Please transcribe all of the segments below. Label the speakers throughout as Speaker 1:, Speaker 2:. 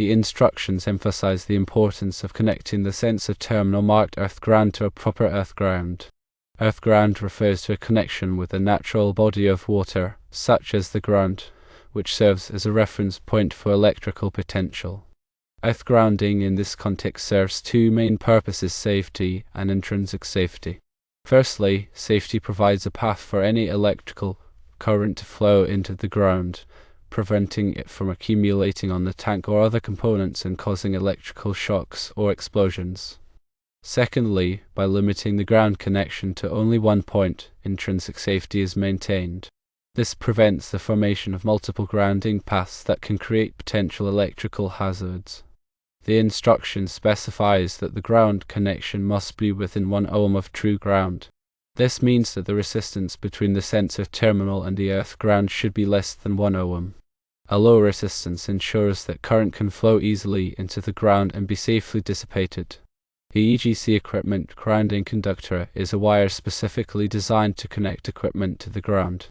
Speaker 1: The instructions emphasize the importance of connecting the sensor terminal marked earth ground to a proper earth ground. Earth ground refers to a connection with a natural body of water, such as the ground, which serves as a reference point for electrical potential. Earth grounding in this context serves two main purposes: safety and intrinsic safety. Firstly, safety provides a path for any electrical current to flow into the ground, preventing it from accumulating on the tank or other components and causing electrical shocks or explosions. Secondly, by limiting the ground connection to only one point, intrinsic safety is maintained. This prevents the formation of multiple grounding paths that can create potential electrical hazards. The instruction specifies that the ground connection must be within 1 ohm of true ground. This means that the resistance between the sensor terminal and the earth ground should be less than 1 ohm. A low resistance ensures that current can flow easily into the ground and be safely dissipated. The EGC equipment grounding conductor is a wire specifically designed to connect equipment to the ground.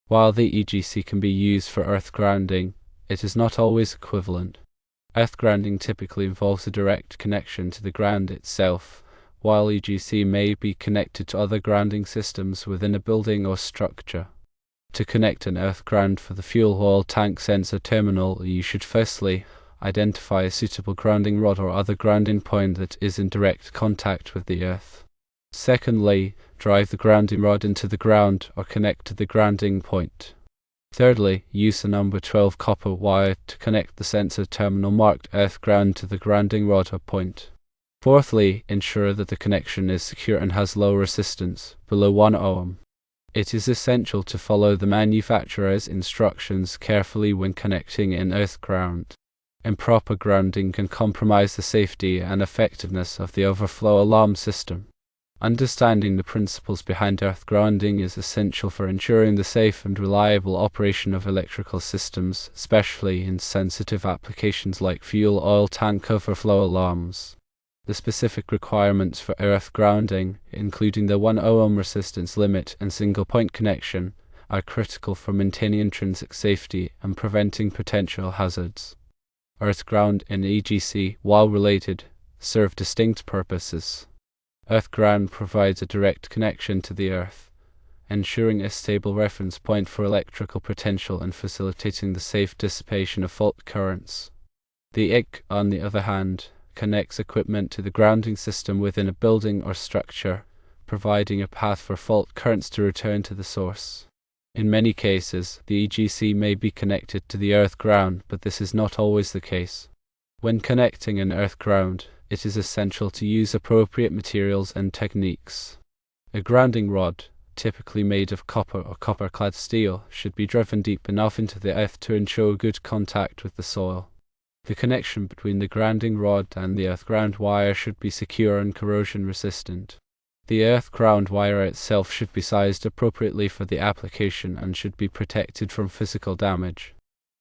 Speaker 1: While the EGC can be used for earth grounding, it is not always equivalent. Earth grounding typically involves a direct connection to the ground itself, while EGC may be connected to other grounding systems within a building or structure. To connect an earth ground for the fuel oil tank sensor terminal, you should firstly identify a suitable grounding rod or other grounding point that is in direct contact with the earth. Secondly, drive the grounding rod into the ground or connect to the grounding point. Thirdly, use the number 12 copper wire to connect the sensor terminal marked earth ground to the grounding rod or point. Fourthly, ensure that the connection is secure and has low resistance, below 1 ohm. It is essential to follow the manufacturer's instructions carefully when connecting an earth ground. Improper grounding can compromise the safety and effectiveness of the overflow alarm system. Understanding the principles behind earth grounding is essential for ensuring the safe and reliable operation of electrical systems, especially in sensitive applications like fuel oil tank overflow alarms. The specific requirements for earth grounding, including the 1 ohm resistance limit and single-point connection, are critical for maintaining intrinsic safety and preventing potential hazards. Earth ground and EGC, while related, serve distinct purposes. Earth ground provides a direct connection to the earth, ensuring a stable reference point for electrical potential and facilitating the safe dissipation of fault currents. The EGC, on the other hand, connects equipment to the grounding system within a building or structure, providing a path for fault currents to return to the source. In many cases, the EGC may be connected to the earth ground, but this is not always the case. When connecting an earth ground, it is essential to use appropriate materials and techniques. A grounding rod, typically made of copper or copper-clad steel, should be driven deep enough into the earth to ensure good contact with the soil. The connection between the grounding rod and the earth ground wire should be secure and corrosion resistant. The earth ground wire itself should be sized appropriately for the application and should be protected from physical damage.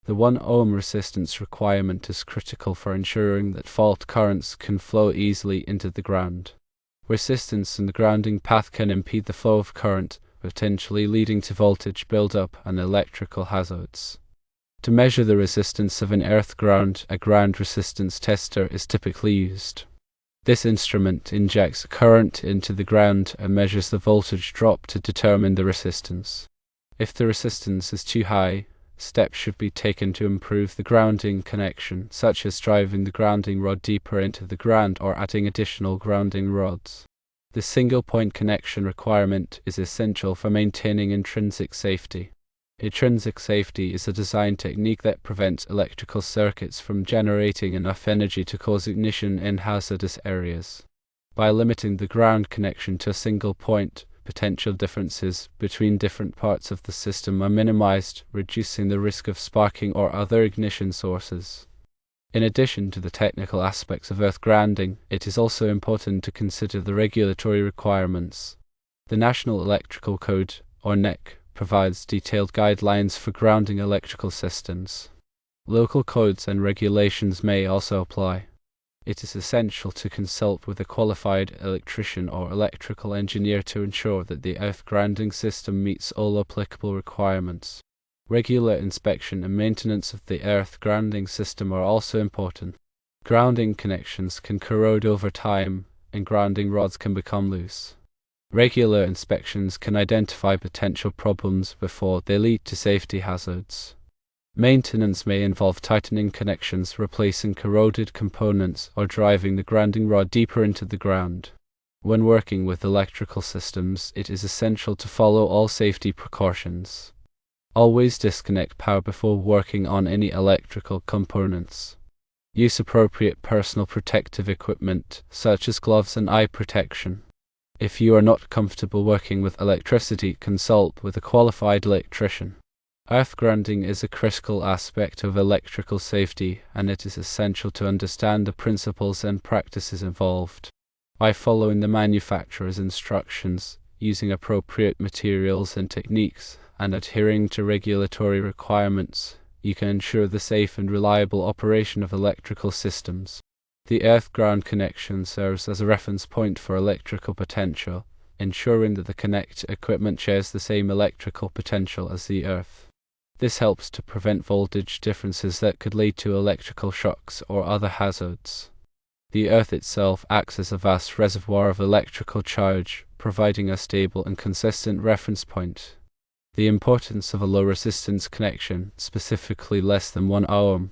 Speaker 1: The 1 ohm resistance requirement is critical for ensuring that fault currents can flow easily into the ground. Resistance in the grounding path can impede the flow of current, potentially leading to voltage buildup and electrical hazards. To measure the resistance of an earth ground, a ground resistance tester is typically used. This instrument injects current into the ground and measures the voltage drop to determine the resistance. If the resistance is too high, steps should be taken to improve the grounding connection, such as driving the grounding rod deeper into the ground or adding additional grounding rods. The single-point connection requirement is essential for maintaining intrinsic safety. Intrinsic safety is a design technique that prevents electrical circuits from generating enough energy to cause ignition in hazardous areas. By limiting the ground connection to a single point, potential differences between different parts of the system are minimized, reducing the risk of sparking or other ignition sources. In addition to the technical aspects of earth grounding, it is also important to consider the regulatory requirements. The National Electrical Code, or NEC, provides detailed guidelines for grounding electrical systems. Local codes and regulations may also apply. It is essential to consult with a qualified electrician or electrical engineer to ensure that the earth grounding system meets all applicable requirements. Regular inspection and maintenance of the earth grounding system are also important. Grounding connections can corrode over time, and grounding rods can become loose. Regular inspections can identify potential problems before they lead to safety hazards. Maintenance may involve tightening connections, replacing corroded components, or driving the grounding rod deeper into the ground. When working with electrical systems, it is essential to follow all safety precautions. Always disconnect power before working on any electrical components. Use appropriate personal protective equipment, such as gloves and eye protection. If you are not comfortable working with electricity, consult with a qualified electrician. Earth grounding is a critical aspect of electrical safety, and it is essential to understand the principles and practices involved. By following the manufacturer's instructions, using appropriate materials and techniques, and adhering to regulatory requirements, you can ensure the safe and reliable operation of electrical systems. The earth-ground connection serves as a reference point for electrical potential, ensuring that the connected equipment shares the same electrical potential as the earth. This helps to prevent voltage differences that could lead to electrical shocks or other hazards. The earth itself acts as a vast reservoir of electrical charge, providing a stable and consistent reference point. The importance of a low-resistance connection, specifically less than 1 ohm,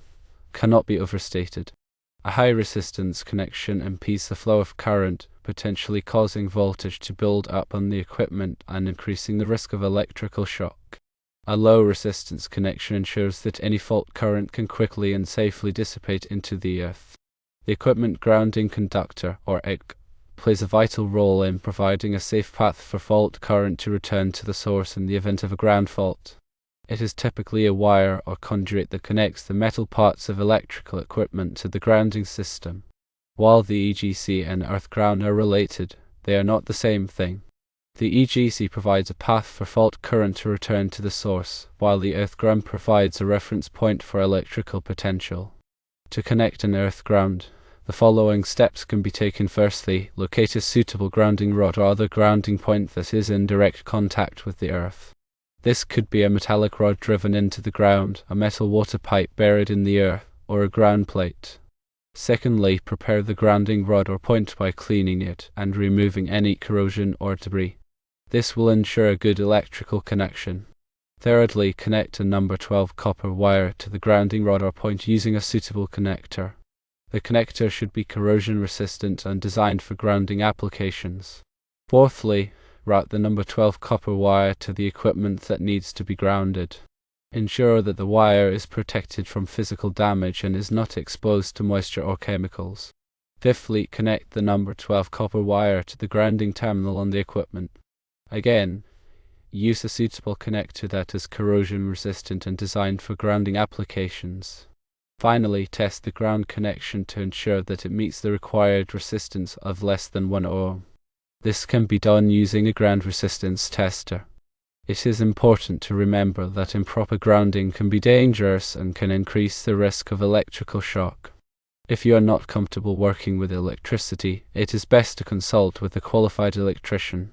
Speaker 1: cannot be overstated. A high-resistance connection impedes the flow of current, potentially causing voltage to build up on the equipment and increasing the risk of electrical shock. A low-resistance connection ensures that any fault current can quickly and safely dissipate into the earth. The equipment grounding conductor, or EG, plays a vital role in providing a safe path for fault current to return to the source in the event of a ground fault. It is typically a wire or conduit that connects the metal parts of electrical equipment to the grounding system. While the EGC and earth ground are related, they are not the same thing. The EGC provides a path for fault current to return to the source, while the earth ground provides a reference point for electrical potential. To connect an earth ground, the following steps can be taken. Firstly, locate a suitable grounding rod or other grounding point that is in direct contact with the earth. This could be a metallic rod driven into the ground, a metal water pipe buried in the earth, or a ground plate. Secondly, prepare the grounding rod or point by cleaning it and removing any corrosion or debris. This will ensure a good electrical connection. Thirdly, connect a number 12 copper wire to the grounding rod or point using a suitable connector. The connector should be corrosion resistant and designed for grounding applications. Fourthly, route the number 12 copper wire to the equipment that needs to be grounded. Ensure that the wire is protected from physical damage and is not exposed to moisture or chemicals. Fifthly, connect the number 12 copper wire to the grounding terminal on the equipment. Again, use a suitable connector that is corrosion resistant and designed for grounding applications. Finally, test the ground connection to ensure that it meets the required resistance of less than 1 ohm. This can be done using a ground resistance tester. It is important to remember that improper grounding can be dangerous and can increase the risk of electrical shock. If you are not comfortable working with electricity, it is best to consult with a qualified electrician.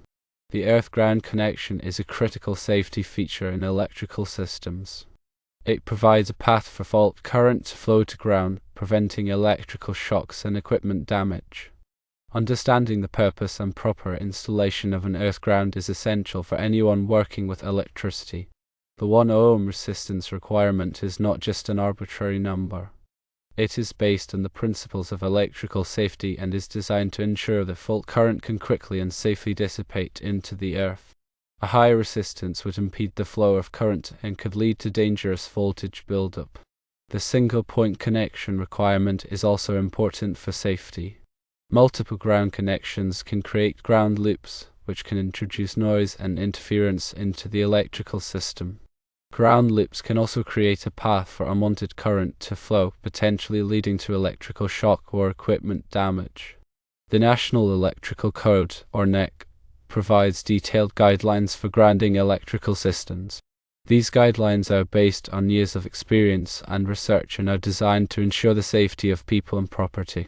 Speaker 1: The earth-ground connection is a critical safety feature in electrical systems. It provides a path for fault current to flow to ground, preventing electrical shocks and equipment damage. Understanding the purpose and proper installation of an earth ground is essential for anyone working with electricity. The 1 ohm resistance requirement is not just an arbitrary number. It is based on the principles of electrical safety and is designed to ensure that fault current can quickly and safely dissipate into the earth. A high resistance would impede the flow of current and could lead to dangerous voltage buildup. The single-point connection requirement is also important for safety. Multiple ground connections can create ground loops, which can introduce noise and interference into the electrical system. Ground loops can also create a path for unwanted current to flow, potentially leading to electrical shock or equipment damage. The National Electrical Code, or NEC, provides detailed guidelines for grounding electrical systems. These guidelines are based on years of experience and research and are designed to ensure the safety of people and property.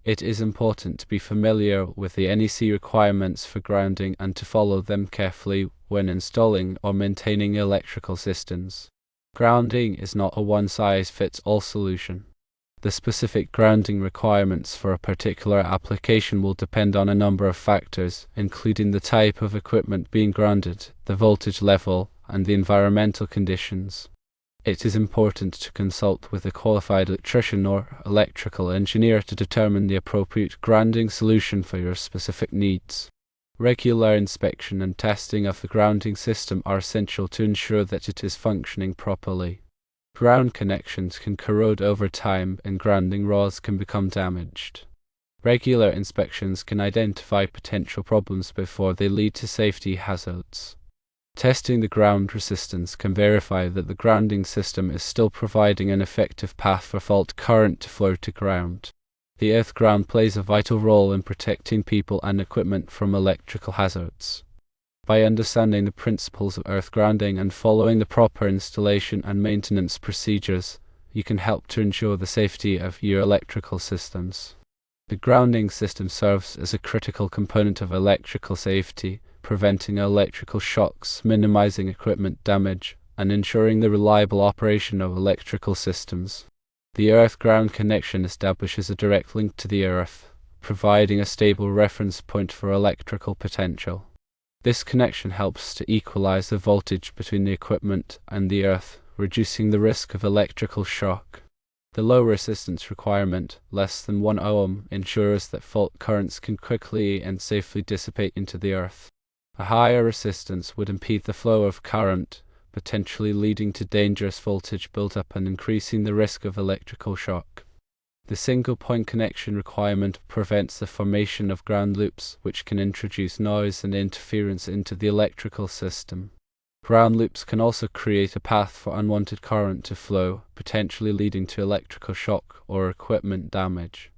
Speaker 1: It is important to be familiar with the NEC requirements for grounding and to follow them carefully when installing or maintaining electrical systems. Grounding is not a one-size-fits-all solution. The specific grounding requirements for a particular application will depend on a number of factors, including the type of equipment being grounded, the voltage level, and the environmental conditions. It is important to consult with a qualified electrician or electrical engineer to determine the appropriate grounding solution for your specific needs. Regular inspection and testing of the grounding system are essential to ensure that it is functioning properly. Ground connections can corrode over time and grounding rods can become damaged. Regular inspections can identify potential problems before they lead to safety hazards. Testing the ground resistance can verify that the grounding system is still providing an effective path for fault current to flow to ground. The earth ground plays a vital role in protecting people and equipment from electrical hazards. By understanding the principles of earth grounding and following the proper installation and maintenance procedures, you can help to ensure the safety of your electrical systems. The grounding system serves as a critical component of electrical safety, preventing electrical shocks, minimizing equipment damage, and ensuring the reliable operation of electrical systems. The earth-ground connection establishes a direct link to the earth, providing a stable reference point for electrical potential. This connection helps to equalize the voltage between the equipment and the earth, reducing the risk of electrical shock. The low resistance requirement, less than 1 ohm, ensures that fault currents can quickly and safely dissipate into the earth. A higher resistance would impede the flow of current, potentially leading to dangerous voltage buildup and increasing the risk of electrical shock. The single-point connection requirement prevents the formation of ground loops, which can introduce noise and interference into the electrical system. Ground loops can also create a path for unwanted current to flow, potentially leading to electrical shock or equipment damage.